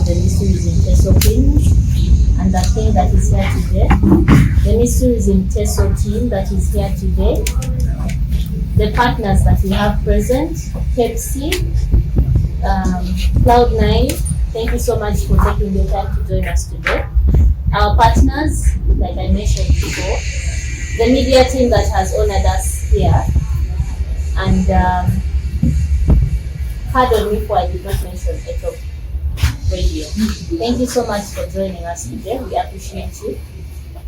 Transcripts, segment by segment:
the Miss Tourism Teso Queens and the king that is here today, the Miss Tourism Teso team that is here today, the partners that we have present, Pepsi, Cloud9, thank you so much for taking the time to join us today. Our partners, like I mentioned before, the media team that has honored us here, and pardon me for I did not mention IKOK Radio. Thank you so much for joining us today. We appreciate you.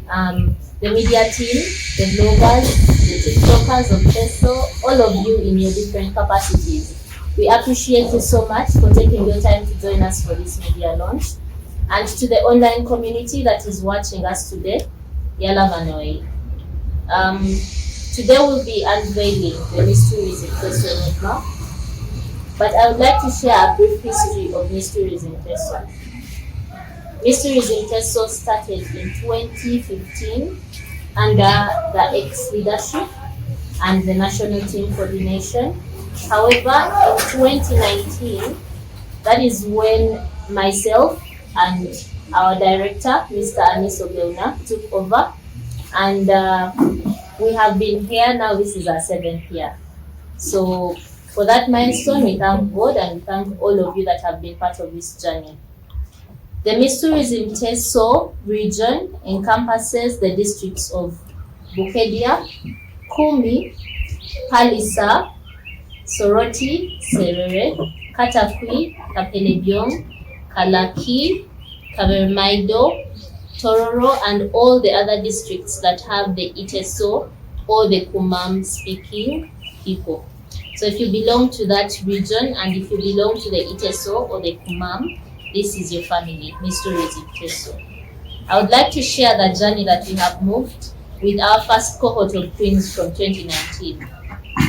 The media team, the bloggers, the TikTokers of Teso, all of you in your different capacities. We appreciate you so much for taking your time to join us for this media launch. And to the online community that is watching us today, Yala Manoi. Today we'll be unveiling the Miss Tourism Teso enigma, but I would like to share a brief history of Miss Tourism Teso. Miss Tourism Teso started in 2015 under the ex-leadership and the national team coordination. However, in 2019, that is when myself and our director, Mr. Anisobelna, took over, and we have been here now. This is our 7th year. So for that milestone, we thank God and we thank all of you that have been part of this journey. The Miss Tourism Teso region encompasses the districts of Bukedia, Kumi, Palisa, Soroti, Serere, Katakwi, Kapelebyong, Kalaki, Kabermaido, Tororo, and all the other districts that have the Teso or the Kumam speaking people. So if you belong to that region and if you belong to the Teso or the Kumam, this is your family, Miss Tourism Teso. I would like to share the journey that we have moved with our first cohort of queens from 2019.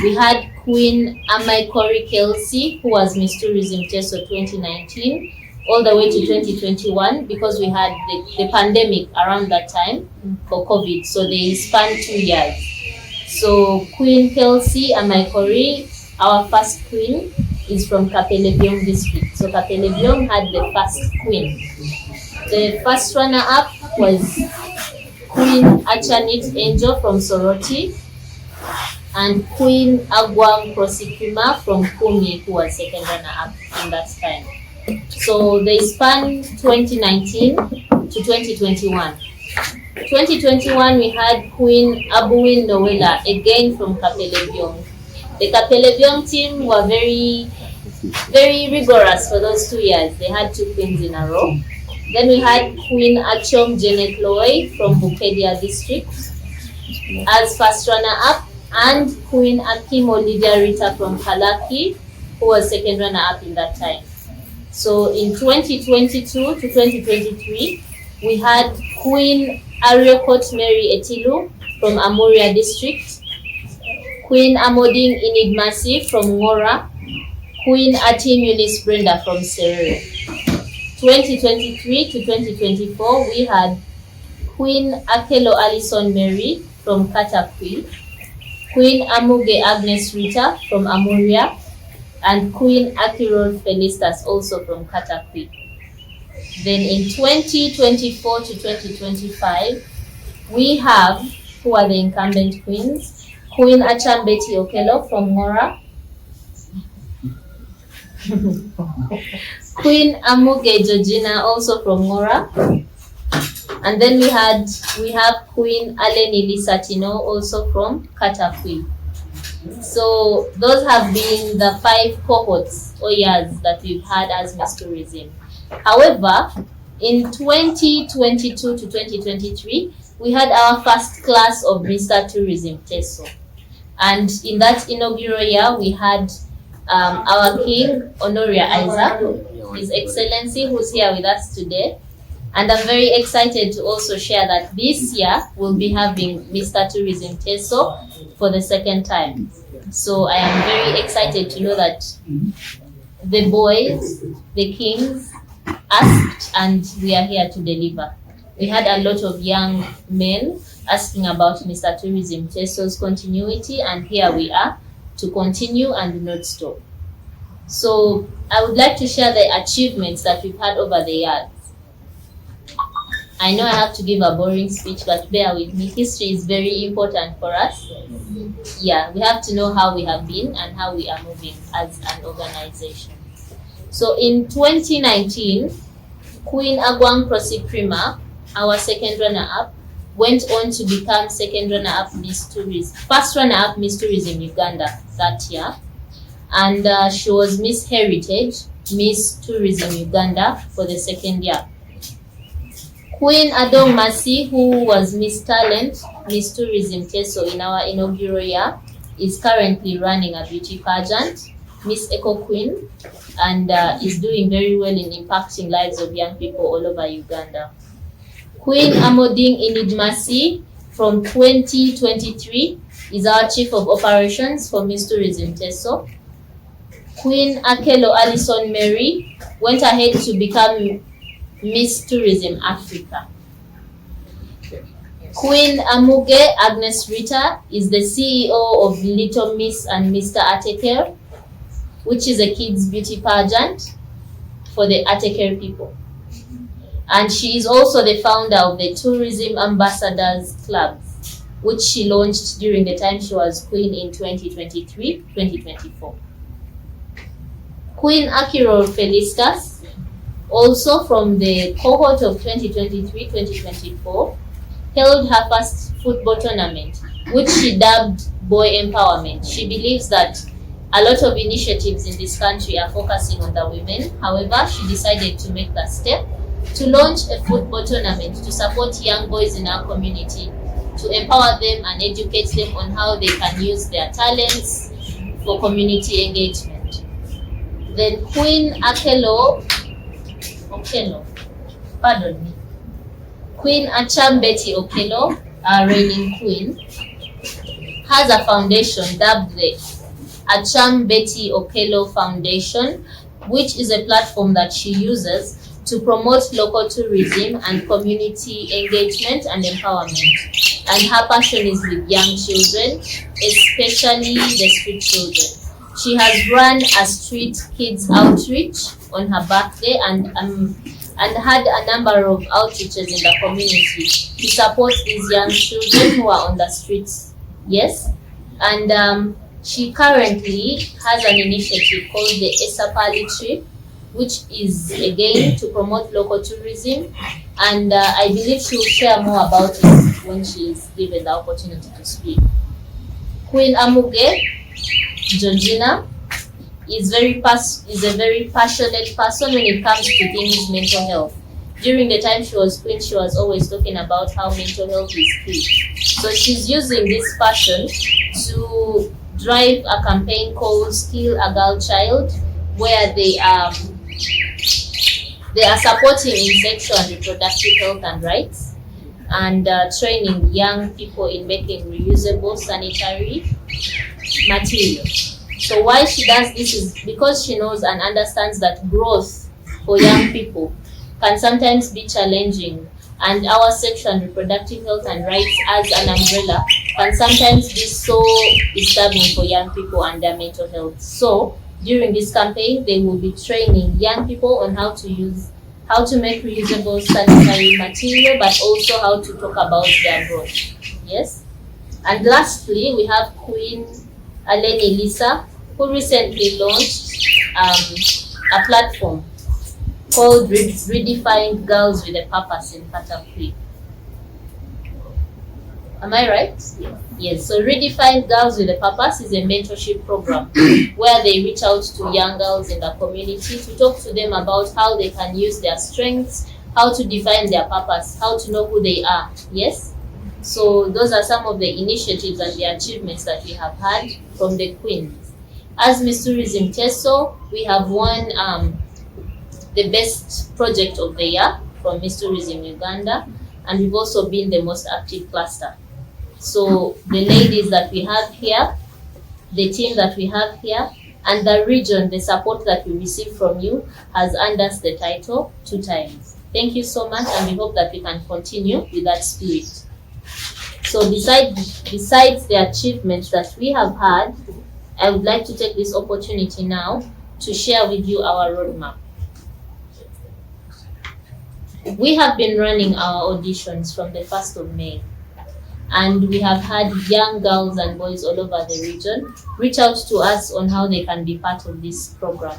We had Queen Amaikori Kelsey, who was Miss Tourism Teso 2019, all the way to 2021, because we had the pandemic around that time for COVID, so they spanned 2 years. So Queen Kelsey Amaikori, our first queen, is from Kapelebyong district. So Kapelebyong had the first queen. The first runner-up was Queen Achanit Angel from Soroti, and Queen Agwam Prosikuma from Kumi, who was second runner-up in that time. So they spanned 2019 to 2021. 2021, we had Queen Abuin Nowela, again from Kapelebyong. The Kapelebyong team were very rigorous for those 2 years. They had 2 queens in a row. Then we had Queen Achom Janet Loy from Bukedia district as first runner-up, and Queen Akimo Lydia Rita from Kalaki, who was second runner-up in that time. So in 2022 to 2023, we had Queen Ariokot Mary Etilu from Amuria district, Queen Amoding Inidmasi from Ngora, Queen Atim Eunice Brenda from Serere. 2023 to 2024, we had Queen Akelo Alison Mary from Katakwi, Queen Amuge Agnes Rita from Amuria, and Queen Akirol Felistas also from Katakwi. Then in 2024 to 2025, we have, who are the incumbent queens, Queen Achambeti Okelo from Ngora, Queen Amuge Georgina also from Ngora, and then we have Queen Aleni Lisatino also from Katakwi. So those have been the 5 cohorts or years that we've had as Miss Tourism. However, in 2022 to 2023, we had our first class of Mr. Tourism Teso. And in that inaugural year, we had our King, Honoria Isaac, His Excellency, who's here with us today. And I'm very excited to also share that this year we'll be having Mr. Tourism Teso for the 2nd time. So I am very excited to know that the boys, the kings, asked and we are here to deliver. We had a lot of young men asking about Mr. Tourism Teso's continuity, and here we are to continue and not stop. So I would like to share the achievements that we've had over the years. I know I have to give a boring speech, but bear with me. History is very important for us. Yeah, we have to know how we have been and how we are moving as an organization. So in 2019, Queen Agwang Prima, our second runner-up, went on to become second runner-up Miss Tourism, first runner-up Miss Tourism Uganda that year. And she was Miss Heritage, Miss Tourism Uganda for the second year. Queen Adong Masi, who was Miss Talent, Miss Tourism Teso in our inaugural year, is currently running a beauty pageant, Miss Eco Queen, and is doing very well in impacting lives of young people all over Uganda. Queen Amoding Inidmasi from 2023 is our Chief of Operations for Miss Tourism Teso. Queen Akelo Alison Mary went ahead to become Miss Tourism Africa. Queen Amuge Agnes Rita is the CEO of Little Miss and Mr. Ateker, which is a kids beauty pageant for the Ateker people. And she is also the founder of the Tourism Ambassadors Club, which she launched during the time she was queen in 2023-2024. Queen Akiro Felicitas, also from the cohort of 2023-2024, held her first football tournament, which she dubbed Boy Empowerment. She believes that a lot of initiatives in this country are focusing on the women. However, she decided to make that step to launch a football tournament to support young boys in our community, to empower them and educate them on how they can use their talents for community engagement. Then Queen Queen Acham Betty Okello, our reigning queen, has a foundation dubbed the Acham Betty Okello Foundation, which is a platform that she uses to promote local tourism and community engagement and empowerment. And her passion is with young children, especially the street children. She has run a street kids outreach on her birthday and had a number of outreaches in the community to support these young children who are on the streets. Yes, and she currently has an initiative called the Esapali Trip, which is again to promote local tourism, and I believe she will share more about it when she is given the opportunity to speak. Queen Amuge Georgina is a very passionate person when it comes to things mental health. During the time she was queen, she was always talking about how mental health is key. So she's using this passion to drive a campaign called Skill a Girl Child, where they are supporting in sexual and reproductive health and rights, and training young people in making reusable sanitary material. So why she does this is because she knows and understands that growth for young people can sometimes be challenging, and our sexual and reproductive health and rights as an umbrella can sometimes be so disturbing for young people and their mental health. So during this campaign, they will be training young people on how to make reusable sanitary material, but also how to talk about their growth. Yes. And lastly, we have Queen Aleni Lisa, who recently launched a platform called Redefined Girls with a Purpose in Patapui. Am I right? Yes. So Redefined Girls with a Purpose is a mentorship program where they reach out to young girls in the community to talk to them about how they can use their strengths, how to define their purpose, how to know who they are. Yes. So those are some of the initiatives and the achievements that we have had from the Queens. As Miss Tourism Teso, we have won the best project of the year from Miss Tourism Uganda, and we've also been the most active cluster. So the ladies that we have here, the team that we have here, and the region, the support that we receive from you has earned us the title 2 times. Thank you so much, and we hope that we can continue with that spirit. So besides the achievements that we have had, I would like to take this opportunity now to share with you our roadmap. We have been running our auditions from the 1st of May, and we have had young girls and boys all over the region reach out to us on how they can be part of this program.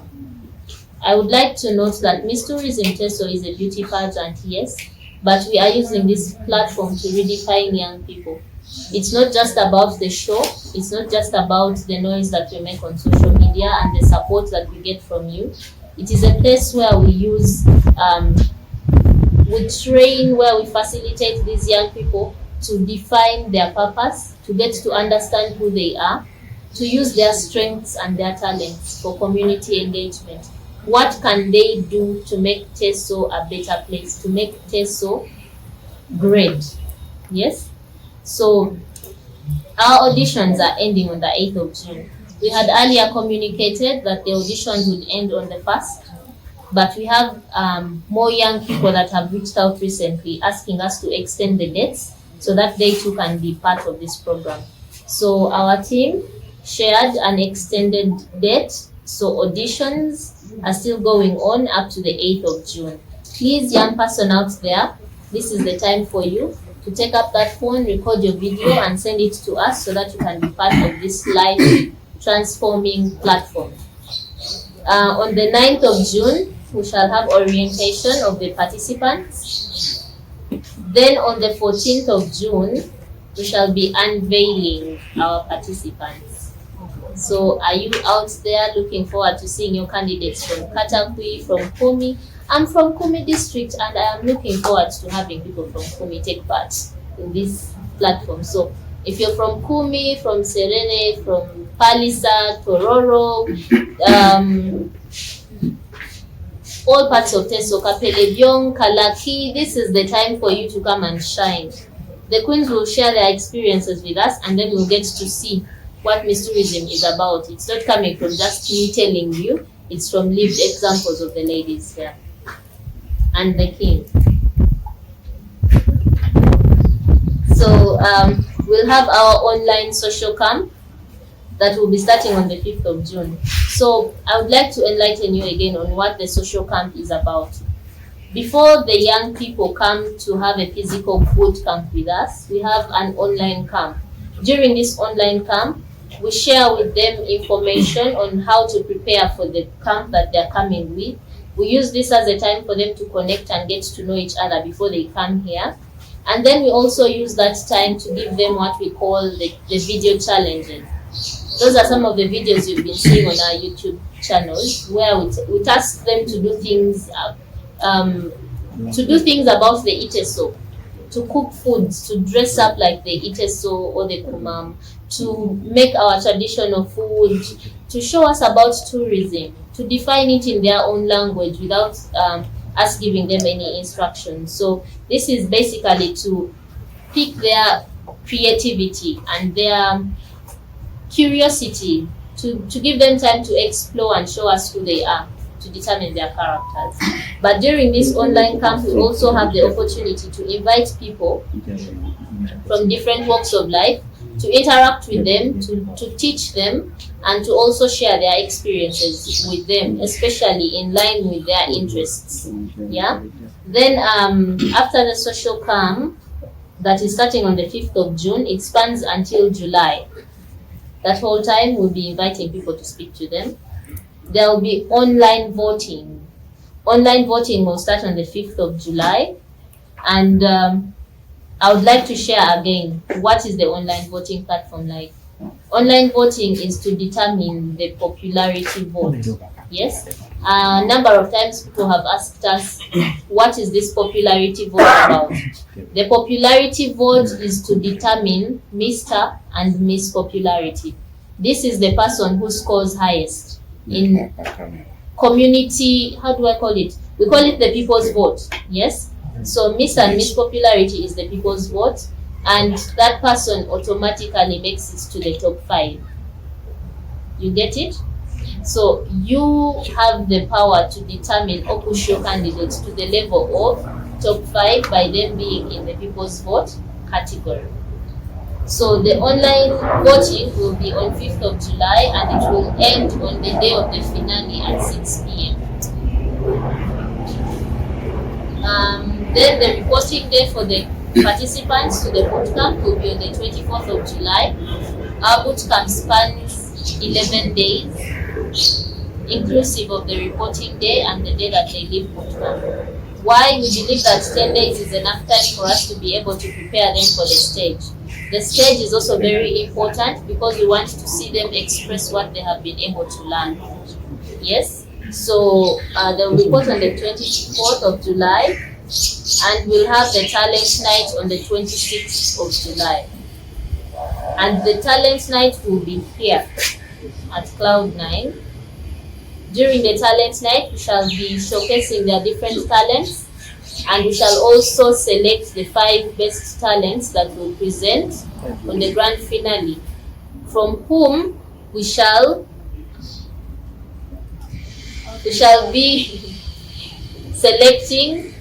I would like to note that Miss Tourism Teso is a beauty pageant, yes, but we are using this platform to redefine young people. It's not just about the show, it's not just about the noise that we make on social media and the support that we get from you. It is a place where we use, we train, where we facilitate these young people to define their purpose, to get to understand who they are, to use their strengths and their talents for community engagement. What can they do to make Teso a better place, to make Teso great? Yes? So our auditions are ending on the 8th of June. We had earlier communicated that the auditions would end on the 1st, but we have more young people that have reached out recently asking us to extend the dates so that they too can be part of this program. So our team shared an extended date, so auditions are still going on up to the 8th of June. Please, young person out there, this is the time for you to take up that phone, record your video and send it to us so that you can be part of this life transforming platform. On the 9th of June, we shall have orientation of the participants. Then on the 14th of June, we shall be unveiling our participants. So are you out there looking forward to seeing your candidates from Katakwi, from Kumi? I'm from Kumi district and I am looking forward to having people from Kumi take part in this platform. So if you're from Kumi, from Serene, from Palisa, Tororo, all parts of Teso, Kapelebyong, Kalaki, this is the time for you to come and shine. The queens will share their experiences with us and then we'll get to see what Miss Tourism is about. It's not coming from just me telling you, it's from lived examples of the ladies here. And the king. So we'll have our online social camp that will be starting on the 5th of June. So I would like to enlighten you again on what the social camp is about. Before the young people come to have a physical boot camp with us, we have an online camp. During this online camp, we share with them information on how to prepare for the camp that they're coming with. We use this as a time for them to connect and get to know each other before they come here. And then we also use that time to give them what we call the video challenges. Those are some of the videos you've been seeing on our YouTube channels, where we task them to do things about the Iteso, to cook foods, to dress up like the Iteso or the Kumam, to make our traditional food, to show us about tourism, to define it in their own language without us giving them any instructions. So this is basically to pick their creativity and their curiosity, to give them time to explore and show us who they are, to determine their characters. But during this online camp, we also have the opportunity to invite people from different walks of life, to interact with them, to teach them, and to also share their experiences with them, especially in line with their interests. Yeah. Then after the social camp, that is starting on the 5th of June, it spans until July. That whole time we'll be inviting people to speak to them. There will be online voting. Online voting will start on the 5th of July. And I would like to share again, what is the online voting platform like? Online voting is to determine the popularity vote. Yes? A number of times people have asked us, what is this popularity vote about? The popularity vote is to determine Mr. and Miss popularity. This is the person who scores highest in community, how do I call it? We call it the people's vote. Yes? So Miss and Miss popularity is the people's vote, and that person automatically makes it to the top 5. You get it? So you have the power to determine or push your candidates to the level of top 5 by them being in the people's vote category. So the online voting will be on 5th of July and it will end on the day of the finale at 6 p.m. Then the reporting day for the participants to the bootcamp will be on the 24th of July. Our bootcamp spans 11 days, inclusive of the reporting day and the day that they leave bootcamp. Why? We believe that 10 days is enough time for us to be able to prepare them for the stage. The stage is also very important because we want to see them express what they have been able to learn. Yes? So they'll report on the 24th of July and we'll have the talent night on the 26th of July. And the talent night will be here at Cloud9. During the talent night, we shall be showcasing their different talents and we shall also select the 5 best talents that will present on the grand finale, from whom we shall be selecting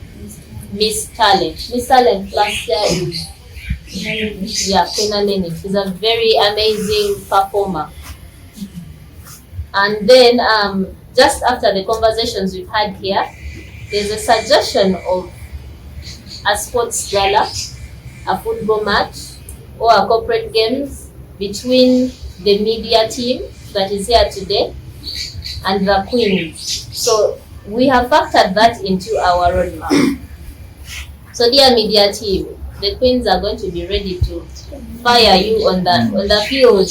Miss Talent. Miss Talent last year is Penaleni. She's a very amazing performer. And then just after the conversations we've had here, there's a suggestion of a sports gala, a football match, or a corporate games between the media team that is here today and the Queens. So we have factored that into our roadmap. So dear media team, the Queens are going to be ready to fire you on the field.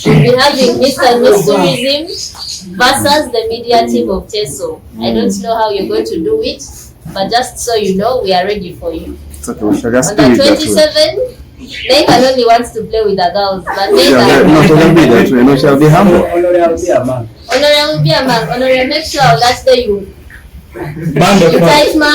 We'll be having Mr. and Miss Tourism versus the media team of Teso. I don't know how you're going to do it, but just so you know, we are ready for you. It's okay, we shall just on the 27th, Nathan only wants to play with the girls, but Nathan... No, shall be that way. No, shall be humble. Honorable will be a man. Honorable, make sure that day you tight mark